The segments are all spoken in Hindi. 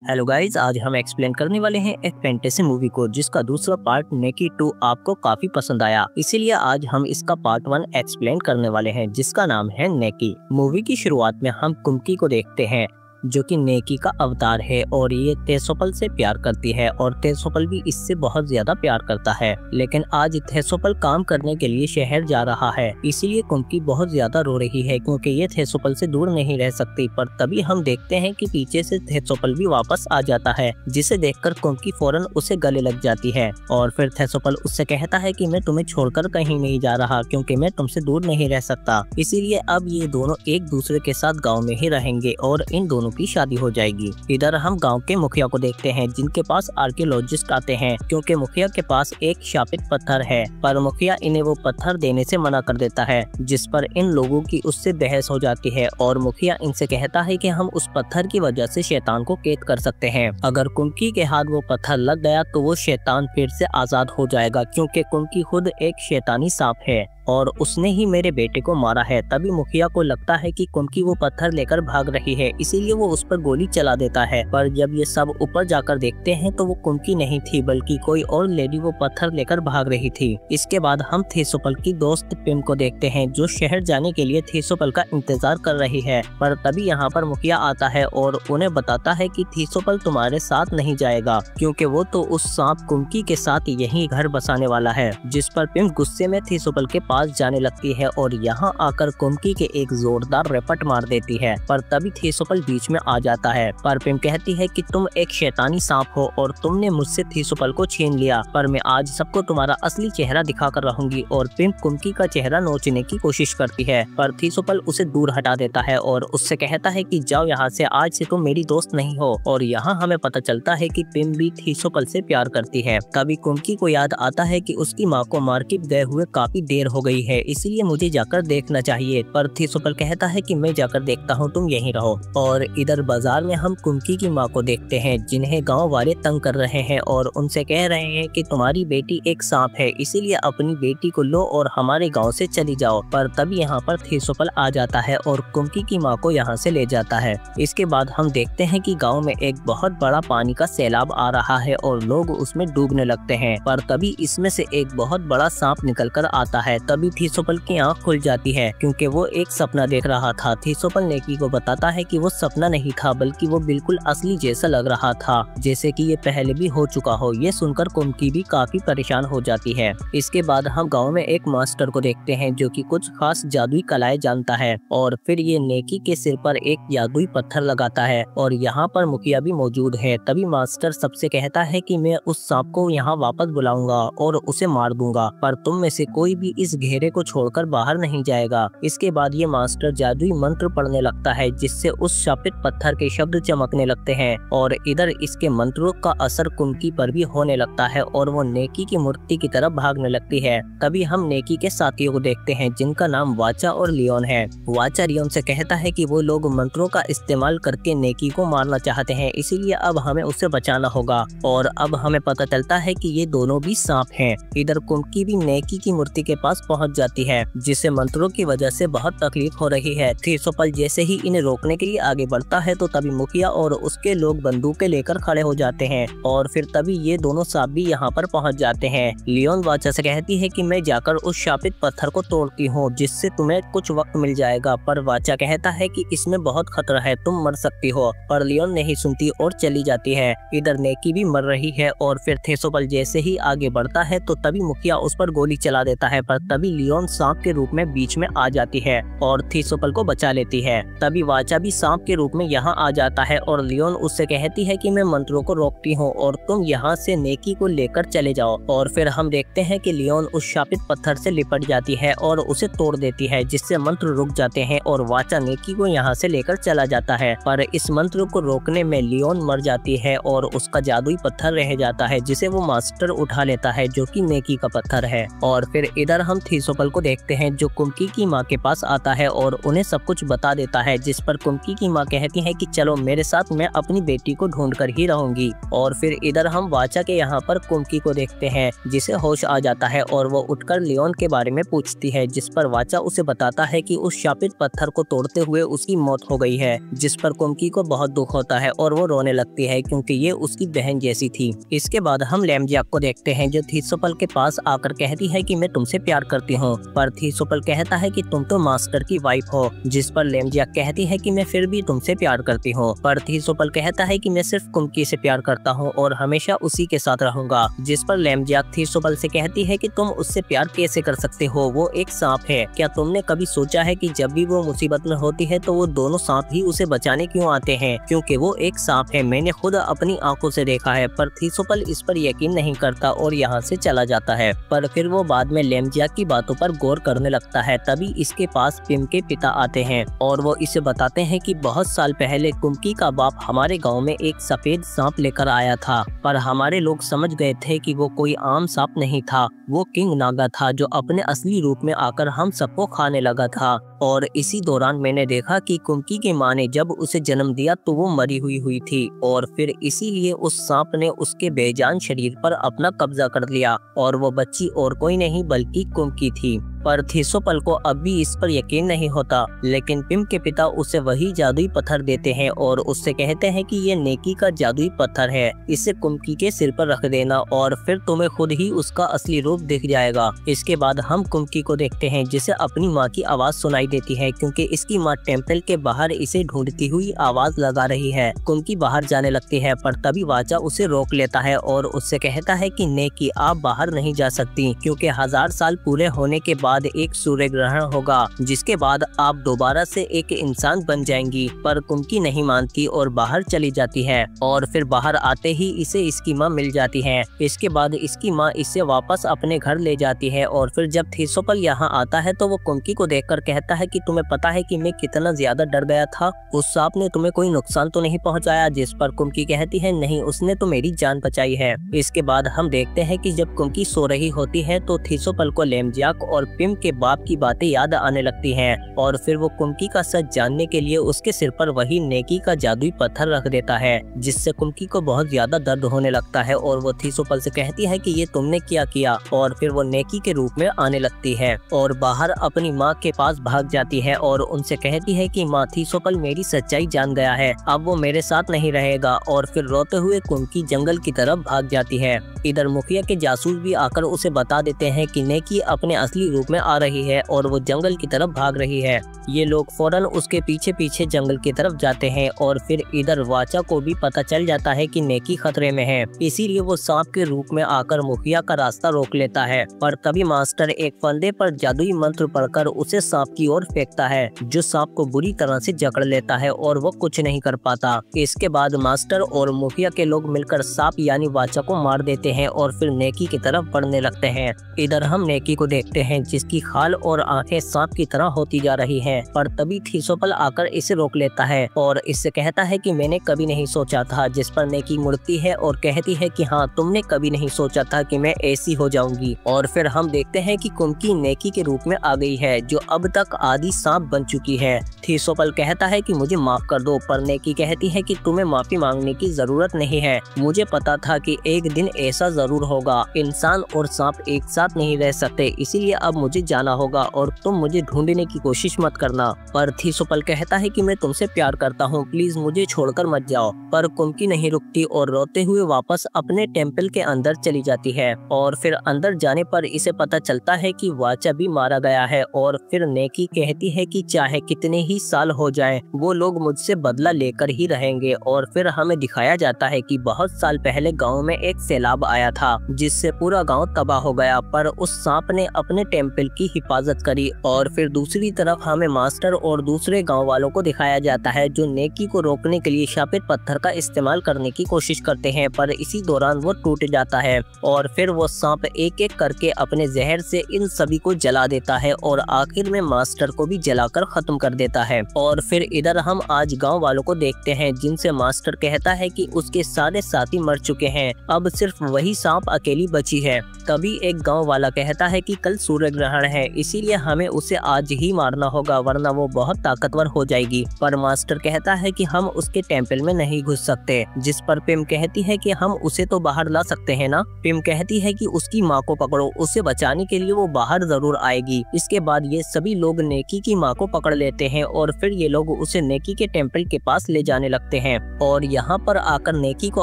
हेलो गाइस, आज हम एक्सप्लेन करने वाले हैं एक फैंटेसी मूवी को जिसका दूसरा पार्ट नेकी 2 आपको काफी पसंद आया। इसीलिए आज हम इसका पार्ट 1 एक्सप्लेन करने वाले हैं जिसका नाम है नेकी। मूवी की शुरुआत में हम कुंकी को देखते हैं जो कि नेकी का अवतार है और ये थेसोपल से प्यार करती है और थेसोपल भी इससे बहुत ज्यादा प्यार करता है। लेकिन आज थेसोपल काम करने के लिए शहर जा रहा है, इसीलिए कुंकी बहुत ज्यादा रो रही है क्योंकि ये थेसोपल से दूर नहीं रह सकती। पर तभी हम देखते हैं कि पीछे से थेसोपल भी वापस आ जाता है, जिसे देखकर कुंकी फौरन उसे गले लग जाती है और फिर थेसोपल उससे कहता है कि मैं तुम्हें छोड़कर कहीं नहीं जा रहा क्योंकि मैं तुमसे दूर नहीं रह सकता। इसीलिए अब ये दोनों एक दूसरे के साथ गाँव में ही रहेंगे और इन दोनों की शादी हो जाएगी। इधर हम गांव के मुखिया को देखते हैं जिनके पास आर्कियोलॉजिस्ट आते हैं क्योंकि मुखिया के पास एक शापित पत्थर है, पर मुखिया इन्हें वो पत्थर देने से मना कर देता है, जिस पर इन लोगों की उससे बहस हो जाती है और मुखिया इनसे कहता है कि हम उस पत्थर की वजह से शैतान को कैद कर सकते हैं। अगर कुंकी के हाथ वो पत्थर लग गया तो वो शैतान फिर से आजाद हो जाएगा क्योंकि कुंकी खुद एक शैतानी सांप है और उसने ही मेरे बेटे को मारा है। तभी मुखिया को लगता है कि कुंकी वो पत्थर लेकर भाग रही है, इसीलिए वो उस पर गोली चला देता है। पर जब ये सब ऊपर जाकर देखते हैं तो वो कुंकी नहीं थी बल्कि कोई और लेडी वो पत्थर लेकर भाग रही थी। इसके बाद हम थेसोपल की दोस्त पिम को देखते हैं जो शहर जाने के लिए थेसोपल का इंतजार कर रही है। पर तभी यहाँ पर मुखिया आता है और उन्हें बताता है कि थेसोपल तुम्हारे साथ नहीं जाएगा क्योंकि वो तो उस सांप कुंकी के साथ यही घर बसाने वाला है। जिस पर पिम गुस्से में थेसोपल के पास जाने लगती है और यहाँ आकर कुंकी के एक जोरदार रपट मार देती है। पर तभी थेसोपल बीच में आ जाता है। पर पिम कहती है कि तुम एक शैतानी सांप हो और तुमने मुझसे थेसोपल को छीन लिया, पर मैं आज सबको तुम्हारा असली चेहरा दिखाकर रहूंगी। और पिम कुंकी का चेहरा नोचने की कोशिश करती है पर थेसोपल उसे दूर हटा देता है और उससे कहता है कि जाओ यहाँ से, आज से तुम मेरी दोस्त नहीं हो। और यहाँ हमें पता चलता है कि पिम भी थेसोपल से प्यार करती है। तभी कुंकी को याद आता है कि उसकी माँ को मार्केट गए हुए काफी देर हो गई है, इसीलिए मुझे जाकर देखना चाहिए। पर थेसोपल कहता है कि मैं जाकर देखता हूँ, तुम यहीं रहो। और इधर बाजार में हम कुंकी की माँ को देखते हैं जिन्हें गांव वाले तंग कर रहे हैं और उनसे कह रहे हैं कि तुम्हारी बेटी एक सांप है, इसीलिए अपनी बेटी को लो और हमारे गांव से चली जाओ। पर तभी यहाँ पर थेसोपल आ जाता है और कुंकी की माँ को यहाँ से ले जाता है। इसके बाद हम देखते हैं कि गाँव में एक बहुत बड़ा पानी का सैलाब आ रहा है और लोग उसमें डूबने लगते हैं। पर तभी इसमें से एक बहुत बड़ा सांप निकल कर आता है। तभी थेसोपल की आँख खुल जाती है क्योंकि वो एक सपना देख रहा था। थेसोपल नेकी को बताता है कि वो सपना नहीं था बल्कि वो बिल्कुल असली जैसा लग रहा था, जैसे कि ये पहले भी हो चुका हो। ये सुनकर कुंकी भी काफी परेशान हो जाती है। इसके बाद हम गांव में एक मास्टर को देखते हैं जो कि कुछ खास जादुई कलाएं जानता है और फिर ये नेकी के सिर पर एक जादुई पत्थर लगाता है और यहाँ पर मुखिया भी मौजूद है। तभी मास्टर सबसे कहता है कि मैं उस सांप को यहाँ वापस बुलाऊंगा और उसे मार दूंगा, पर तुम में से कोई भी इस घेरे को छोड़कर बाहर नहीं जाएगा। इसके बाद ये मास्टर जादुई मंत्र पढ़ने लगता है जिससे उस शापित पत्थर के शब्द चमकने लगते हैं और इधर इसके मंत्रों का असर कुंकी पर भी होने लगता है और वो नेकी की मूर्ति की तरफ भागने लगती है। तभी हम नेकी के साथियों को देखते हैं जिनका नाम वाचा और लियोन है। वाचा लियोन से कहता है कि वो लोग मंत्रों का इस्तेमाल करके नेकी को मारना चाहते हैं, इसीलिए अब हमें उससे बचाना होगा। और अब हमें पता चलता है कि ये दोनों भी सांप हैं। इधर कुंकी भी नेकी की मूर्ति के पास पहुंच जाती है जिसे मंत्रों की वजह से बहुत तकलीफ हो रही है। थेसोपल जैसे ही इन्हें रोकने के लिए आगे बढ़ता है तो तभी मुखिया और उसके लोग बंदूकें लेकर खड़े हो जाते हैं और फिर तभी ये दोनों सांप भी यहाँ पर पहुँच जाते हैं। लियोन वाचा से कहती है कि मैं जाकर उस शापित पत्थर को तोड़ती हूँ जिससे तुम्हें कुछ वक्त मिल जाएगा, पर वाचा कहता है कि इसमें बहुत खतरा है, तुम मर सकती हो। पर लियोन नहीं सुनती और चली जाती है। इधर नेकी भी मर रही है और फिर थेसोपल जैसे ही आगे बढ़ता है तो तभी मुखिया उस पर गोली चला देता है, पर तभी लियोन सांप के रूप में बीच में आ जाती है और थेसोपल को बचा लेती है। तभी वाचा भी सांप के रूप में यहाँ आ जाता है और लियोन उससे कहती है कि मैं मंत्रों को रोकती हूँ और तुम यहाँ से नेकी को लेकर चले जाओ। और फिर हम देखते हैं कि लियोन उस शापित पत्थर से लिपट जाती है और उसे तोड़ देती है जिससे मंत्र रुक जाते हैं और वाचा नेकी को यहाँ से लेकर चला जाता है। पर इस मंत्र को रोकने में लियोन मर जाती है और उसका जादुई पत्थर रह जाता है जिसे वो मास्टर उठा लेता है जो कि नेकी का पत्थर है। और फिर इधर हम थीसोपल को देखते हैं जो कुम्की की माँ के पास आता है और उन्हें सब कुछ बता देता है, जिस पर कुम्की की माँ कहती है कि चलो मेरे साथ, मैं अपनी बेटी को ढूंढ कर ही रहूंगी। और फिर इधर हम वाचा के यहाँ पर कुम्की को देखते हैं जिसे होश आ जाता है और वो उठकर लियोन के बारे में पूछती है, जिस पर वाचा उसे बताता है कि उस शापित पत्थर को तोड़ते हुए उसकी मौत हो गई है, जिस पर कुम्की को बहुत दुख होता है और वो रोने लगती है क्योंकि ये उसकी बहन जैसी थी। इसके बाद हम लैम्बजैक को देखते हैं जो थीसोपल के पास आकर कहती है कि मैं तुमसे प्यार करती हूँ, पर थीसोपल कहता है कि तुम तो मास्टर की वाइफ हो, जिस पर लैम्बजैक कहती है कि मैं फिर भी तुमसे प्यार करती हूँ, पर थीसोपल कहता है कि मैं सिर्फ कुम्की से प्यार करता हूँ और हमेशा उसी के साथ रहूंगा, जिस पर लैम्बजैक थीसोपल से कहती है कि तुम उससे प्यार कैसे कर सकते हो, वो एक सांप है। क्या तुमने कभी सोचा है कि जब भी वो मुसीबत में होती है तो वो दोनों सांप ही उसे बचाने क्यों आते हैं, क्योंकि वो एक सांप है, मैंने खुद अपनी आंखों से देखा है। पर थीसोपल इस पर यकीन नहीं करता और यहाँ से चला जाता है। पर फिर वो बाद में लैम्बजैक की बातों पर गौर करने लगता है। तभी इसके पास पिम के पिता आते हैं और वो इसे बताते हैं कि बहुत साल पहले कुम्की का बाप हमारे गांव में एक सफेद सांप लेकर आया था, पर हमारे लोग समझ गए थे कि वो कोई आम सांप नहीं था, वो किंग नागा था जो अपने असली रूप में आकर हम सबको खाने लगा था। और इसी दौरान मैंने देखा कि कुम्की की माँ ने जब उसे जन्म दिया तो वो मरी हुई थी और फिर इसीलिए उस सांप ने उसके बेजान शरीर पर अपना कब्जा कर लिया और वो बच्ची और कोई नहीं बल्कि कुम्की थी। पर थीसोपल को अब भी इस पर यकीन नहीं होता, लेकिन पिम के पिता उसे वही जादुई पत्थर देते हैं और उससे कहते हैं कि ये नेकी का जादुई पत्थर है, इसे कुम्की के सिर पर रख देना और फिर तुम्हें खुद ही उसका असली रूप दिख जाएगा। इसके बाद हम कुम्की को देखते हैं जिसे अपनी माँ की आवाज सुनाई देती है क्योंकि इसकी माँ टेम्पल के बाहर इसे ढूंढती हुई आवाज लगा रही है। कुम्की बाहर जाने लगती है पर तभी वाचा उसे रोक लेता है और उससे कहता है कि नेकी आप बाहर नहीं जा सकती क्योंकि 1000 साल पूरे होने के बाद एक सूर्य ग्रहण होगा, जिसके बाद आप दोबारा से एक इंसान बन जाएंगी। पर कुम्की नहीं मानती और बाहर चली जाती है और फिर बाहर आते ही इसे इसकी माँ मिल जाती है। इसके बाद इसकी माँ इसे वापस अपने घर ले जाती है और फिर जब थीसोपल यहाँ आता है तो वो कुम्की को देखकर कहता है कि तुम्हें पता है कि मैं कितना ज्यादा डर गया था, उस सांप ने तुम्हें कोई नुकसान तो नहीं पहुँचाया, जिस पर कुम्की कहती है नहीं, उसने तो मेरी जान बचाई है। इसके बाद हम देखते हैं कि जब कुम्की सो रही होती है तो थीसोपल को लैम्बजैक और पिम के बाप की बातें याद आने लगती हैं और फिर वो कुम्की का सच जानने के लिए उसके सिर पर वही नेकी का जादुई पत्थर रख देता है, जिससे कुम्की को बहुत ज्यादा दर्द होने लगता है और वो थीसोपल से कहती है कि ये तुमने क्या किया, और फिर वो नेकी के रूप में आने लगती है और बाहर अपनी माँ के पास भाग जाती है और उनसे कहती है कि माँ, थीसोपल मेरी सच्चाई जान गया है, अब वो मेरे साथ नहीं रहेगा, और फिर रोते हुए कुम्की जंगल की तरफ भाग जाती है। इधर मुखिया के जासूस भी आकर उसे बता देते हैं कि नेकी अपने असली रूप में आ रही है और वो जंगल की तरफ भाग रही है। ये लोग फौरन उसके पीछे पीछे जंगल की तरफ जाते हैं और फिर इधर वाचा को भी पता चल जाता है कि नेकी खतरे में है, इसीलिए वो सांप के रूप में आकर मुखिया का रास्ता रोक लेता है। पर तभी मास्टर एक फंदे पर जादुई मंत्र पढ़कर उसे सांप की ओर फेंकता है, जो सांप को बुरी तरह से जकड़ लेता है और वो कुछ नहीं कर पाता। इसके बाद मास्टर और मुखिया के लोग मिलकर सांप यानी वाचा को मार देते हैं और फिर नेकी की तरफ बढ़ने लगते हैं। इधर हम नेकी को देखते हैं जिसकी खाल और आंखें सांप की तरह होती जा रही हैं, पर तभी थीसोपल आकर इसे रोक लेता है और इससे कहता है कि मैंने कभी नहीं सोचा था, जिस पर नेकी मुड़ती है और कहती है कि हाँ, तुमने कभी नहीं सोचा था कि मैं ऐसी हो जाऊंगी। और फिर हम देखते हैं कि कुम्की नेकी के रूप में आ गई है, जो अब तक आधी सांप बन चुकी है। थीसोपल कहता है कि मुझे माफ कर दो, पर नेकी कहती है कि तुम्हें माफी मांगने की जरूरत नहीं है, मुझे पता था कि एक दिन ऐसा जरूर होगा, इंसान और सांप एक साथ नहीं रह सकते, इसीलिए अब मुझे जाना होगा और तुम मुझे ढूंढने की कोशिश मत करना। पर थीसोपल कहता है कि मैं तुमसे प्यार करता हूँ, प्लीज मुझे छोड़कर मत जाओ। पर कुम्की नहीं रुकती और रोते हुए वापस अपने टेम्पल के अंदर चली जाती है और फिर अंदर जाने पर इसे पता चलता है कि वाचा भी मारा गया है और फिर नेकी कहती है कि चाहे कितने ही साल हो जाएं, वो लोग मुझसे बदला लेकर ही रहेंगे। और फिर हमें दिखाया जाता है कि बहुत साल पहले गांव में एक सैलाब आया था जिससे पूरा गांव तबाह हो गया, पर उस सांप ने अपने टेम्पल की हिफाजत करी। और फिर दूसरी तरफ हमें मास्टर और दूसरे गांव वालों को दिखाया जाता है जो नेकी को रोकने के लिए शापित पत्थर का इस्तेमाल करने की कोशिश करते हैं, पर इसी दौरान वो टूट जाता है और फिर वो सांप एक एक करके अपने जहर से इन सभी को जला देता है और आखिर में मास्टर को भी जलाकर खत्म कर देता है। और फिर इधर हम आज गांव वालों को देखते हैं जिनसे मास्टर कहता है कि उसके सारे साथी मर चुके हैं, अब सिर्फ वही सांप अकेली बची है। तभी एक गांव वाला कहता है कि कल सूर्य ग्रहण ग्रहण है, इसीलिए हमें उसे आज ही मारना होगा वरना वो बहुत ताकतवर हो जाएगी। पर मास्टर कहता है कि हम उसके टेम्पल में नहीं घुस सकते, जिस पर पिम कहती है कि हम उसे तो बाहर ला सकते हैं ना। पिम कहती है कि उसकी माँ को पकड़ो, उसे बचाने के लिए वो बाहर जरूर आएगी। इसके बाद ये सभी लोग नेकी की माँ को पकड़ लेते हैं और फिर ये लोग उसे नेकी के टेम्पल के पास ले जाने लगते हैं और यहाँ पर आकर नेकी को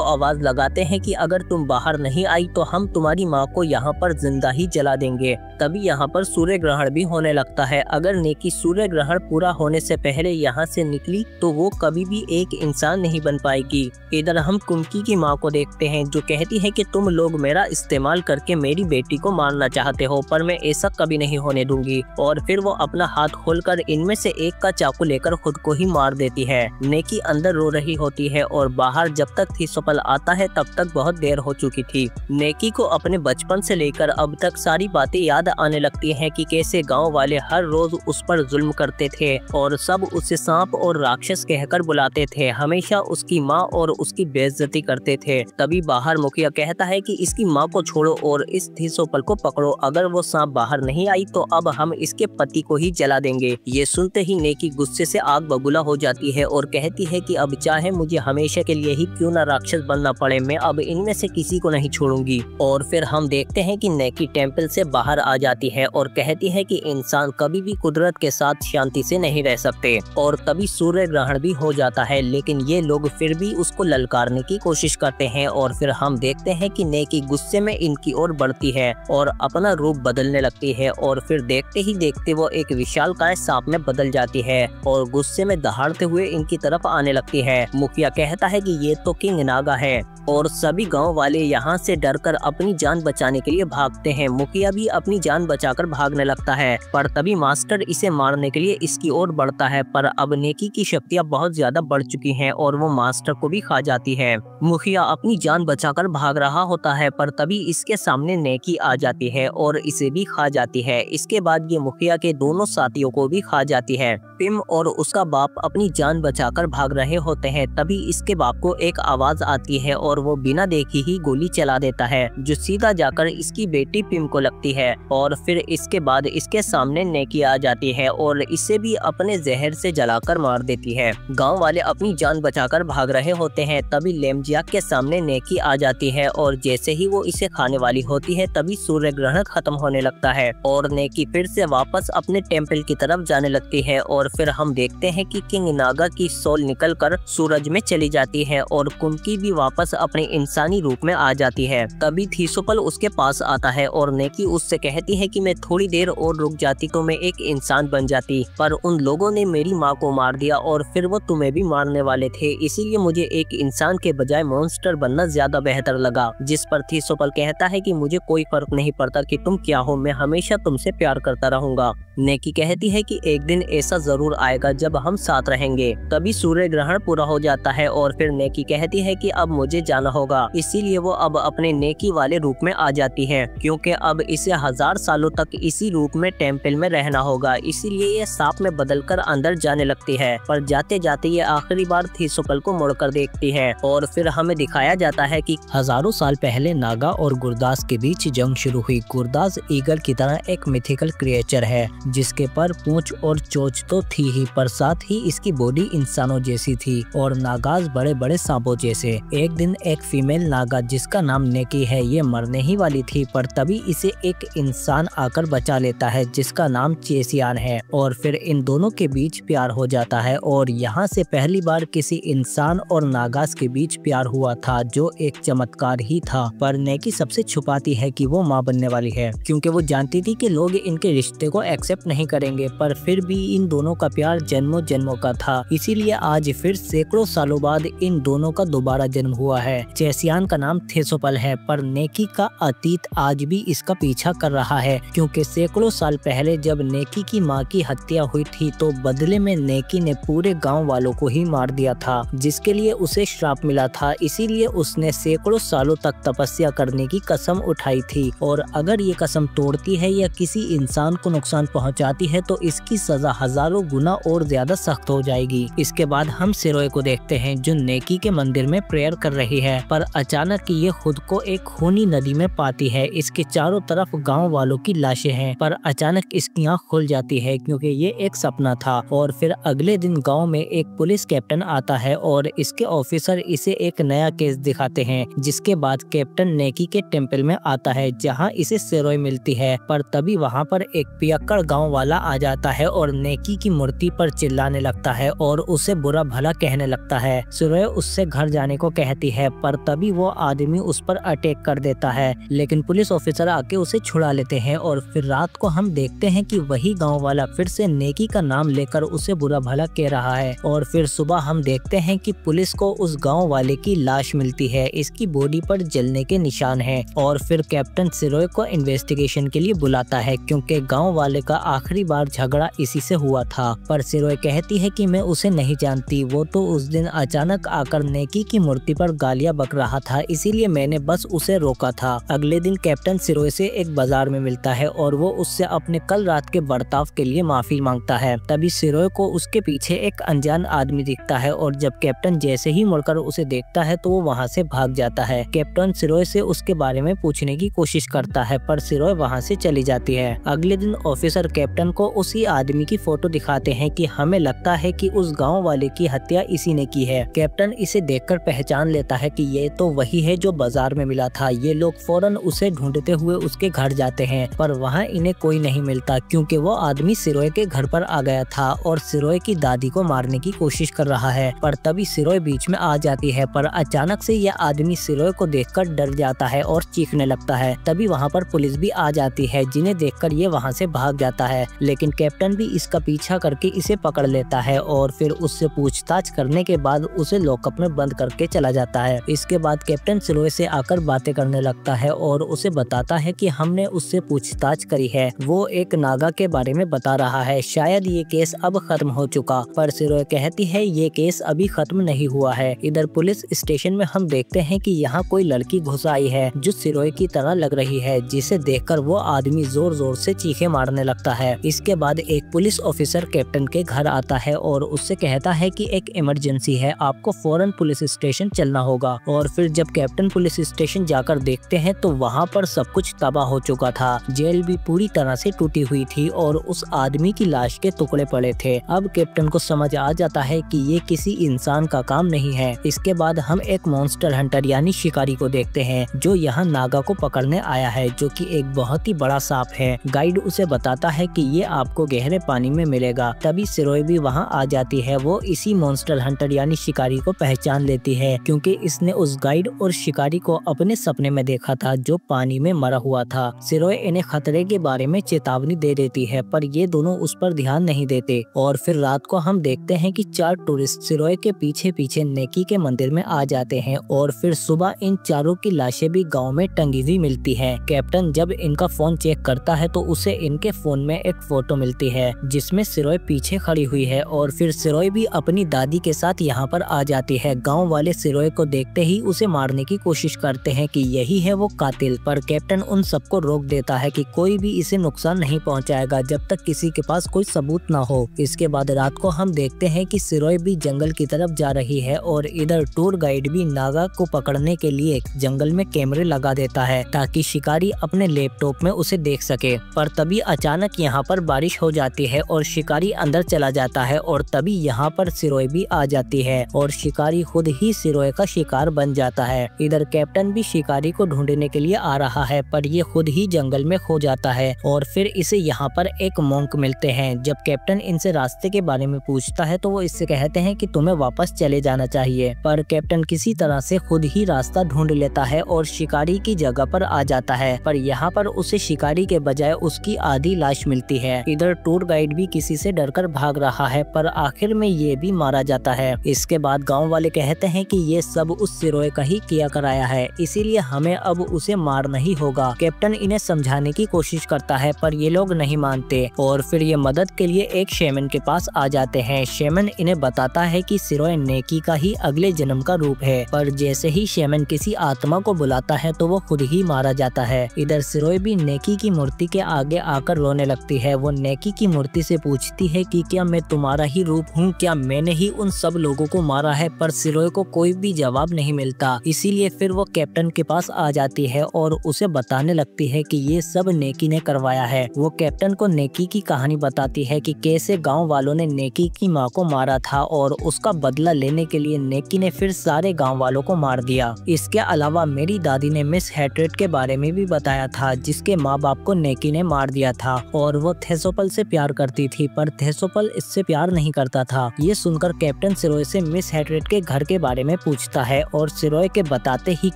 आवाज लगाते हैं कि अगर तुम बाहर नहीं आई तो हम तुम्हारी माँ को यहाँ पर जिंदा ही जला देंगे। तभी यहाँ पर सूर्य ग्रहण भी होने लगता है। अगर नेकी सूर्य ग्रहण पूरा होने से पहले यहाँ से निकली तो वो कभी भी एक इंसान नहीं बन पाएगी। इधर हम कुमकी की माँ को देखते हैं जो कहती है कि तुम लोग मेरा इस्तेमाल करके मेरी बेटी को मारना चाहते हो, पर मैं ऐसा कभी नहीं होने दूंगी। और फिर वो अपना हाथ खोलकर इनमें से एक का चाकू लेकर खुद को ही मार देती है। नेकी अंदर रो रही होती है और बाहर जब तक थीसोपल आता है तब तक बहुत देर हो चुकी थी। नेकी को अपने बचपन से लेकर अब तक सारी बातें याद आने लगती हैं कि कैसे गांव वाले हर रोज उस पर जुल्म करते थे और सब उसे सांप और राक्षस कहकर बुलाते थे। हमेशा उसकी माँ और उसकी बेइज्जती करते थे। तभी बाहर मुखिया कहता है कि इसकी माँ को छोड़ो और इस थीसोपल को पकड़ो। अगर वो सांप बाहर नहीं आई तो अब हम इसके पति को ही जला देंगे। ये सुनते ही नेकी गुस्से से आग बबूला हो जाती है और कहती है कि अब चाहे मुझे हमेशा के लिए ही क्यों न राक्षस बनना पड़े, मैं अब इनमें से किसी को नहीं छोड़ूंगी। और फिर हम देखते हैं कि नेकी टेम्पल से बाहर आ जाती है और कहती है कि इंसान कभी भी कुदरत के साथ शांति से नहीं रह सकते। और तभी सूर्य ग्रहण भी हो जाता है, लेकिन ये लोग फिर भी उसको ललकारने की कोशिश करते हैं। और फिर हम देखते हैं कि नेकी गुस्से में इनकी ओर बढ़ती है और अपना रूप बदलने लगती है और फिर देखते ही देखते वो एक विशालकाय सांप में बदल जाती है और गुस्से में दहाड़ते हुए इनकी तरफ आने लगती है। मुखिया कहता है कि ये तो किंग नागा है और सभी गांव वाले यहाँ से डरकर अपनी जान बचाने के लिए भागते हैं। मुखिया भी अपनी जान बचाकर भागने लगता है, पर तभी मास्टर इसे मारने के लिए इसकी ओर बढ़ता है। पर अब नेकी की शक्तियाँ बहुत ज्यादा बढ़ चुकी हैं और वो मास्टर को भी खा जाती है। मुखिया अपनी जान बचाकर भाग रहा होता है, पर तभी इसके सामने नेकी आ जाती है और इसे भी खा जाती है। इसके बाद ये मुखिया के दोनों साथियों को भी खा जाती है। पिम और उसका बाप अपनी जान बचाकर भाग रहे होते हैं। तभी इसके बाप को एक आवाज आती है और वो बिना देखे ही गोली चला देता है, जो सीधा जाकर इसकी बेटी पिम को लगती है। और फिर इसके बाद इसके सामने नेकी आ जाती है और इसे भी अपने जहर से जलाकर मार देती है। गांव वाले अपनी जान बचाकर भाग रहे होते हैं। तभी लेमजियाक के सामने नेकी आ जाती है और जैसे ही वो इसे खाने वाली होती है तभी सूर्य ग्रहण खत्म होने लगता है और नेकी फिर से वापस अपने टेम्पल की तरफ जाने लगती है। और फिर हम देखते हैं कि किंग नागा की सोल निकलकर सूरज में चली जाती है और कुमकी भी वापस अपने इंसानी रूप में आ जाती है। तभी थीसोपल उसके पास आता है और नेकी उससे कहती है कि मैं थोड़ी देर और रुक जाती तो मैं एक इंसान बन जाती, पर उन लोगों ने मेरी माँ को मार दिया और फिर वो तुम्हें भी मारने वाले थे, इसीलिए मुझे एक इंसान के बजाय मॉन्स्टर बनना ज्यादा बेहतर लगा। जिस पर थीसोपल कहता है कि मुझे कोई फर्क नहीं पड़ता कि तुम क्या हो, मैं हमेशा तुमसे प्यार करता रहूंगा। नेकी कहती है कि एक दिन ऐसा जरूर आएगा जब हम साथ रहेंगे। तभी सूर्य ग्रहण पूरा हो जाता है और फिर नेकी कहती है कि अब मुझे जाना होगा, इसीलिए वो अब अपने नेकी वाले रूप में आ जाती है, क्योंकि अब इसे 1000 सालों तक इसी रूप में टेम्पल में रहना होगा। इसीलिए ये सांप में बदलकर अंदर जाने लगती है, पर जाते जाते ये आखिरी बार थीसोपल को मुड़कर देखती है और फिर हमें दिखाया जाता है कि हजारों साल पहले नागा और गुरदास के बीच जंग शुरू हुई। गुरदास ईगल की तरह एक मिथिकल क्रिएचर है जिसके पर पूंछ और चोंच तो थी ही, पर साथ ही इसकी बॉडी इंसानों जैसी थी और नागाज बड़े बड़े सांपों जैसे। एक दिन एक फीमेल नागा जिसका नाम नेकी है ये मरने ही वाली थी, पर तभी इसे एक इंसान आकर बचा लेता है जिसका नाम चेसियान है और फिर इन दोनों के बीच प्यार हो जाता है। और यहाँ से पहली बार किसी इंसान और नागाज के बीच प्यार हुआ था, जो एक चमत्कार ही था। पर नेकी सबसे छुपाती है कि वो माँ बनने वाली है, क्योंकि वो जानती थी कि लोग इनके रिश्ते को एक्सेप्ट नहीं करेंगे, पर फिर भी इन दोनों का प्यार जन्मों जन्मों का था। इसीलिए आज फिर सैकड़ों सालों बाद इन दोनों का दोबारा जन्म हुआ है। चेसियान का नाम थीसोपल है, पर नेकी का अतीत आज भी इसका पीछा कर रहा है, क्योंकि सैकड़ों साल पहले जब नेकी की माँ की हत्या हुई थी तो बदले में नेकी ने पूरे गांव वालों को ही मार दिया था, जिसके लिए उसे श्राप मिला था। इसीलिए उसने सैकड़ों सालों तक तपस्या करने की कसम उठाई थी और अगर ये कसम तोड़ती है या किसी इंसान को नुकसान पहुंचाती है तो इसकी सजा हजारों गुना और ज्यादा सख्त हो जाएगी। इसके बाद हम सिरोय को देखते हैं जो नेकी के मंदिर में प्रेयर कर रही है, पर अचानक ये खुद को एक खूनी नदी में पाती है। इसके चारों तरफ गांव वालों की लाशें हैं, पर अचानक इसकी आँख खुल जाती है क्योंकि ये एक सपना था। और फिर अगले दिन गांव में एक पुलिस कैप्टन आता है और इसके ऑफिसर इसे एक नया केस दिखाते हैं। जिसके बाद कैप्टन नेकी के टेम्पल में आता है जहां इसे सिरोय मिलती है, पर तभी वहां पर एक पियक्कड़ गांव वाला आ जाता है और नेकी की मूर्ति पर चिल्लाने लगता है और उसे बुरा भला कहने लगता है। सिरोय उससे घर जाने को कहती है, पर तभी वो आदमी उस पर अटैक कर देता है, लेकिन पुलिस ऑफिसर आके उसे छुड़ा लेते हैं। और फिर रात को हम देखते हैं कि वही गांव वाला फिर से नेकी का नाम लेकर उसे बुरा भला कह रहा है। और फिर सुबह हम देखते हैं कि पुलिस को उस गांव वाले की लाश मिलती है, इसकी बॉडी पर जलने के निशान हैं। और फिर कैप्टन सिरोय को इन्वेस्टिगेशन के लिए बुलाता है क्योंकि गांव वाले का आखिरी बार झगड़ा इसी से हुआ था। पर सिरोय कहती है कि मैं उसे नहीं जानती, वो तो उस दिन अचानक आकर नेकी की मूर्ति पर गालियां बक रहा था, इसीलिए मैंने बस उसे रोका था। अगले दिन कैप्टन सिरोय से एक बाजार में मिलता है और वो उससे अपने कल रात के बर्ताव के लिए माफी मांगता है। तभी सिरोय को उसके पीछे एक अनजान आदमी दिखता है और जब कैप्टन जैसे ही मुड़कर उसे देखता है तो वो वहाँ से भाग जाता है। कैप्टन सिरोय से उसके बारे में पूछने की कोशिश करता है, पर सिरोय वहाँ से चली जाती है। अगले दिन ऑफिसर कैप्टन को उसी आदमी की फोटो दिखाते हैं कि हमें लगता है कि उस गांव वाले की हत्या इसी ने की है। कैप्टन इसे देखकर पहचान लेता है कि ये तो वही है जो बाजार में मिला था। ये लोग फौरन उसे ढूंढते हुए उसके घर जाते हैं, पर वहाँ इन्हें कोई नहीं मिलता क्योंकि वो आदमी सिरोय के घर पर आ गया था और सिरोय की दादी को मारने की कोशिश कर रहा है। पर तभी सिरोय बीच में आ जाती है, पर अचानक से यह आदमी सिरोय को देखकर डर जाता है और चीखने लगता है। तभी वहाँ पर पुलिस भी आ जाती है, जिन्हें देखकर ये वहाँ से भाग जाता है, लेकिन कैप्टन भी इसका पीछा करके इसे पकड़ लेता है और फिर उससे पूछताछ करने के बाद उसे लॉकअप में बंद करके चला जाता है। इसके बाद कैप्टन सिरोय से आकर बातें करने लगता है और उसे बताता है कि हमने उससे पूछताछ करी है, वो एक नागा के बारे में बता रहा है, शायद ये केस अब खत्म हो चुका। पर सिरोय कहती है ये केस अभी खत्म नहीं हुआ है। इधर पुलिस स्टेशन में हम देखते हैं कि यहाँ कोई लड़की घुस आई है जो सिरोय की तरह लग रही है, जिसे देखकर वो आदमी जोर जोर से चीखे मारने लगता है। इसके बाद एक पुलिस ऑफिसर कैप्टन के घर आता है और उससे कहता है कि एक इमरजेंसी है, आपको फौरन पुलिस स्टेशन चलना होगा। और फिर जब कैप्टन पुलिस स्टेशन जाकर देखते हैं तो वहाँ पर सब कुछ तबाह हो चुका था। जेल भी पूरी तरह से टूटी हुई थी और उस आदमी की लाश के टुकड़े पड़े थे। अब कैप्टन को समझ आ जाता है कि ये किसी इंसान का काम नहीं है। इसके बाद हम एक मॉन्स्टर हंटर यानी शिकारी को देखते हैं जो यहाँ नागा को पकड़ने आया है, जो कि एक बहुत ही बड़ा सांप है। गाइड उसे बताता है कि ये आपको गहरे पानी में मिलेगा। तभी सिरोय भी वहाँ आ जाती है। वो इसी मॉन्स्टर हंटर यानी शिकारी को पहचान लेती है क्योंकि इसने उस गाइड और शिकारी को अपने सपने में देखा था जो पानी में मरा हुआ था। सिरोय इन्हें खतरे के बारे में चेतावनी दे देती है, पर ये दोनों उस पर ध्यान नहीं देते। और फिर रात को हम देखते हैं कि 4 टूरिस्ट सिरोय के पीछे पीछे नेकी के मंदिर में आ जाते हैं और फिर सुबह इन चारों की लाशें भी गांव में टंगी हुई मिलती हैं। कैप्टन जब इनका फोन चेक करता है तो उसे इनके फोन में एक फोटो मिलती है जिसमें सिरोय पीछे खड़ी हुई है और फिर सिरोय भी अपनी दादी के साथ यहाँ पर आ जाती है। गांव वाले सिरोय को देखते ही उसे मारने की कोशिश करते हैं कि यही है वो कातिल, पर कैप्टन उन सबको रोक देता है कि कोई भी इसे नुकसान नहीं पहुंचाएगा जब तक किसी के पास कोई सबूत ना हो। इसके बाद रात को हम देखते हैं कि सिरोय भी जंगल की तरफ जा रही है और इधर टूर गाइड भी नागा को पकड़ने के लिए जंगल में कैमरे लगा देता है ताकि शिकारी अपने लैपटॉप में उसे देख सके। पर तभी अचानक यहाँ पर बारिश हो जाती है और शिकारी अंदर चला जाता है और तभी यहाँ पर सिरोय भी आ जाती है और शिकारी खुद ही सिरोय का शिकार बन जाता है। इधर कैप्टन भी शिकारी को ढूंढने के लिए आ रहा है, पर ये खुद ही जंगल में खो जाता है और फिर इसे यहाँ पर एक मॉन्क मिलते हैं। जब कैप्टन इनसे रास्ते के बारे में पूछता है तो वो इससे कहते हैं कि तुम्हें वापस चले जाना चाहिए, पर कैप्टन किसी तरह से खुद ही रास्ता ढूंढ लेता है और शिकारी की जगह पर आ जाता है। पर यहाँ पर उसे शिकारी के बजाय उसकी आधी लाश मिलती है। इधर टूर गाइड भी किसी से डरकर भाग रहा है, पर आखिर में ये भी मारा जाता है। इसके बाद गांव वाले कहते हैं कि ये सब उस सिरोय का ही किया कराया है, इसीलिए हमें अब उसे मारना ही होगा। कैप्टन इन्हें समझाने की कोशिश करता है, पर ये लोग नहीं मानते और फिर ये मदद के लिए एक शेमन के पास आ जाते हैं। शेमन इन्हें बताता है कि सिरोय नेकी का ही अगले जन्म का रूप है, पर जैसे ही शेमन किसी आत्मा को बुलाता है तो वो खुद ही मारा जाता है। इधर सिरोय भी नेकी की मूर्ति के आगे आकर रोने लगती है। वो नेकी की मूर्ति से पूछती है कि क्या मैं तुम्हारा ही रूप हूँ, क्या मैंने ही उन सब लोगों को मारा है, पर सिरोय को कोई भी जवाब नहीं मिलता। इसीलिए फिर वो कैप्टन के पास आ जाती है और उसे बताने लगती है कि ये सब नेकी ने करवाया है। वो कैप्टन को नेकी की कहानी बताती है कि कैसे गांव वालों ने नेकी की माँ को मारा था और उसका बदला लेने के लिए नेकी ने फिर सारे गांव वालों को मार दिया। इसके अलावा मेरी दादी ने मिस हैट्रेड के बारे में भी बताया था, जिसके माँ बाप को नेकी ने मार दिया था और वो थेसोपल से प्यार करती थी, पर थेसोपल इससे प्यार नहीं करता था। ये सुनकर कैप्टन सिरोय से मिस हैट्रेड के घर के बारे में पूछता है और सिरोय के बताते ही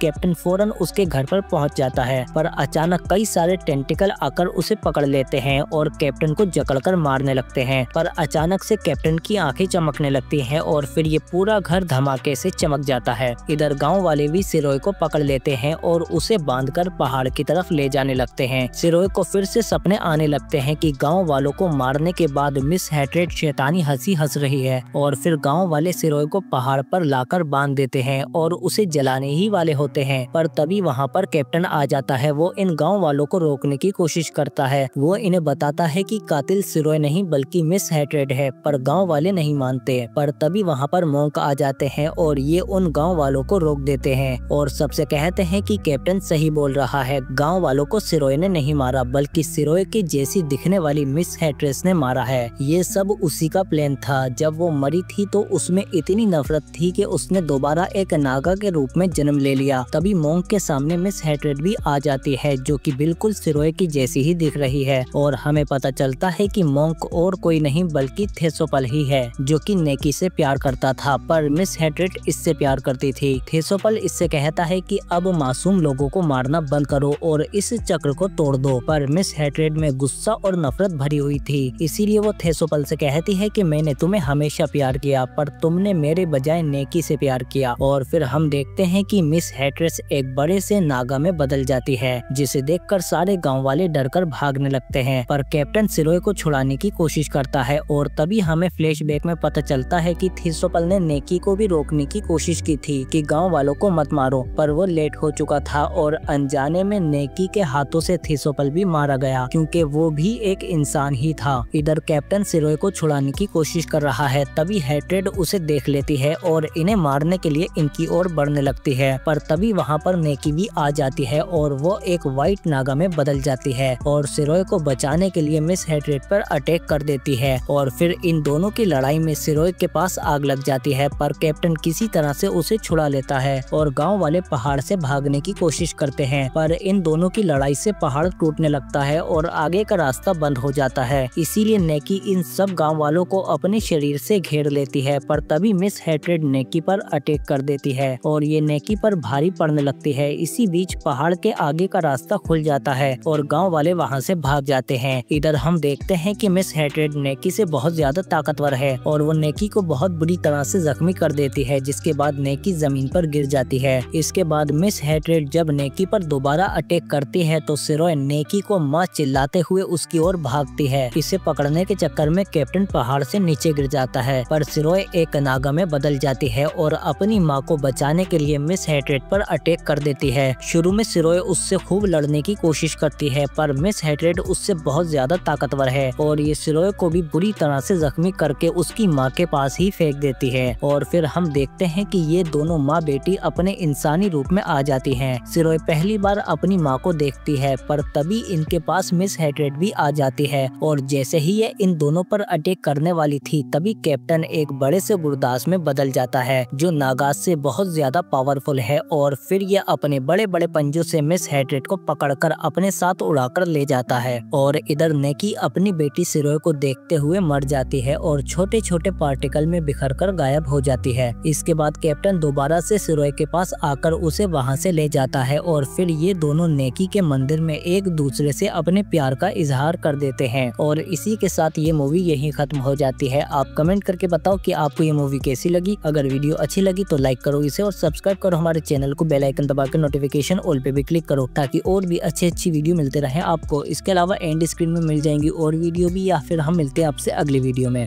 कैप्टन फौरन उसके घर पर पहुंच जाता है, पर अचानक कई सारे टेंटिकल आकर उसे पकड़ लेते हैं और कैप्टन को जकड़कर मारने लगते हैं। पर अचानक से कैप्टन की आंखें चमकने लगती हैं और फिर ये पूरा घर धमाके से चमक जाता है। इधर गांव वाले भी सिरोय को पकड़ लेते हैं और उसे बांधकर पहाड़ की तरफ ले जाने लगते हैं। सिरोय को फिर से सपने आने लगते हैं कि गांव वालों को मारने के बाद मिस हैट्रेड शैतानी हंसी हंस रही है और फिर गांव वाले सिरोय को पहाड़ पर लाकर बांध देते हैं और उसे जलाने ही वाले होते हैं। पर तभी वहां पर कैप्टन आ जाता है। वो इन गांव वालों को रोकने की कोशिश करता है। वो इन्हें बताता है कि कातिल सिरोय नहीं बल्कि मिस हैट्रेड है, पर गांव वाले नहीं मानते। पर तभी वहां पर मोंक आ जाते हैं और ये उन गांव वालों को रोक देते हैं और सबसे कहते हैं कि कैप्टन सही बोल रहा है, गांव वालों को सिरोय ने नहीं मारा बल्कि सिरोय की जैसी दिखने वाली मिस हैट्रेस ने मारा है। ये सब उसी का प्लान था। जब वो मरी थी तो उसमें इतनी नफरत थी कि उसने दोबारा एक नागा के रूप में जन्म ले लिया। तभी मोंक के सामने मिस हैट्रेड भी आ जाती है, जो कि बिल्कुल सिरोय की जैसी ही दिख रही है और हमें पता चलता है कि मोंक और कोई नहीं बल्कि थेसोपल ही है, जो कि नेकी से प्यार करता था, पर मिस हैट्रेड इससे प्यार करती थी। थेसोपल इससे कहता है कि अब मासूम लोगों को मारना बंद करो और इस चक्र को तोड़ दो, पर मिस हैट्रेड में गुस्सा और नफरत भरी हुई थी। इसीलिए वो थेसोपल से कहती है कि मैंने तुम्हें हमेशा प्यार किया, पर तुमने मेरे बजाय नेकी से प्यार किया। और फिर हम देखते हैं कि मिस हैट्रेस एक बड़े से नागा में बदल जाती है, जिसे देखकर सारे गांव वाले डरकर भागने लगते हैं। पर कैप्टन सिरोय को छुड़ाने की कोशिश करता है और तभी हमें फ्लैशबैक में पता चलता है कि थेसोपल ने नेकी को भी रोकने की कोशिश की थी कि गांव वालों को मत मारो, पर वो लेट हो चुका था और अनजाने में नेकी के हाथों से थेसोपल भी मारा गया, क्योंकि वो भी एक इंसान ही था। इधर कैप्टन सिरोय को छुड़ाने की कोशिश कर रहा है, तभी हैट्रेड उसे देख लेती है और इन्हें मारने के लिए इनकी ओर बढ़ने लगती है। पर तभी वहाँ पर नेकी भी आ जाती है और वो एक व्हाइट नागा में बदल जाती है और सिरोय को बचाने के लिए मिस हैट्रेड पर अटैक कर देती है और फिर इन दोनों की लड़ाई में सिरोय के पास आग लग जाती है, पर कैप्टन किसी तरह से उसे छुड़ा लेता है और गांव वाले पहाड़ से भागने की कोशिश करते हैं। पर इन दोनों की लड़ाई से पहाड़ टूटने लगता है और आगे का रास्ता बंद हो जाता है। इसीलिए नेकी इन सब गांव वालों को अपने शरीर से घेर लेती है, पर तभी मिस हैट्रेड नेकी पर अटैक कर देती है और ये नेकी पर भारी पड़ने लगती है। इसी बीच पहाड़ के आगे का रास्ता खुल जाता है और गांव वाले वहां से भाग जाते हैं। इधर हम देखते हैं कि मिस हैट्रेड नेकी से बहुत ज्यादा ताकतवर है और वो नेकी को बहुत बुरी तरह से जख्मी कर देती है, जिसके बाद नेकी जमीन पर गिर जाती है। इसके बाद मिस हैट्रेड जब नेकी पर दोबारा अटैक करती है तो सिरोय नेकी को माँ चिल्लाते हुए उसकी ओर भागती है। इसे पकड़ने के चक्कर में कैप्टन पहाड़ से नीचे गिर जाता है, पर सिरोय एक नागा में बदल जाती है और अपनी माँ को बचाने के लिए मिस हैट्रेड पर अटैक कर देती है। शुरू में सिरोय उससे खूब लड़ने की कोशिश करती है, पर मिस हैट्रेड उससे बहुत ज्यादा ताकतवर है और ये सिरोय को भी बुरी तरह से जख्मी करके उसकी माँ के पास ही फेंक देती है। और फिर हम देखते हैं कि ये दोनों माँ बेटी अपने इंसानी रूप में आ जाती हैं। सिरोय पहली बार अपनी माँ को देखती है, पर तभी इनके पास मिस हैट्रेड भी आ जाती है और जैसे ही ये इन दोनों पर अटैक करने वाली थी तभी कैप्टन एक बड़े से गुरदास में बदल जाता है, जो नागास से बहुत ज्यादा पावरफुल है और फिर ये अपने बड़े बड़े पंजों से मिस हैट्रेड को पकड़कर अपने साथ उड़ाकर ले जाता है। और इधर नेकी अपनी बेटी सिरोय को देखते हुए मर जाती है और छोटे छोटे पार्टिकल में बिखरकर गायब हो जाती है। इसके बाद कैप्टन दोबारा से सिरोय के पास आकर उसे वहां से ले जाता है और फिर ये दोनों नेकी के मंदिर में एक दूसरे से अपने प्यार का इजहार कर देते हैं। और इसी के साथ ये मूवी यहीं खत्म हो जाती है। आप कमेंट करके बताओ कि आपको ये मूवी कैसी लगी। अगर वीडियो अच्छी लगी तो लाइक करो इसे और सब्सक्राइब करो हमारे चैनल को, बेल आइकन दबा के नोटिफिकेशन ऑल पे भी क्लिक करो ताकि और भी अच्छी वीडियो मिलते रहे आपको। इसके अलावा एंड स्क्रीन में मिल जाएंगी और वीडियो भी, या फिर हम मिलते हैं आपसे अगली वीडियो में।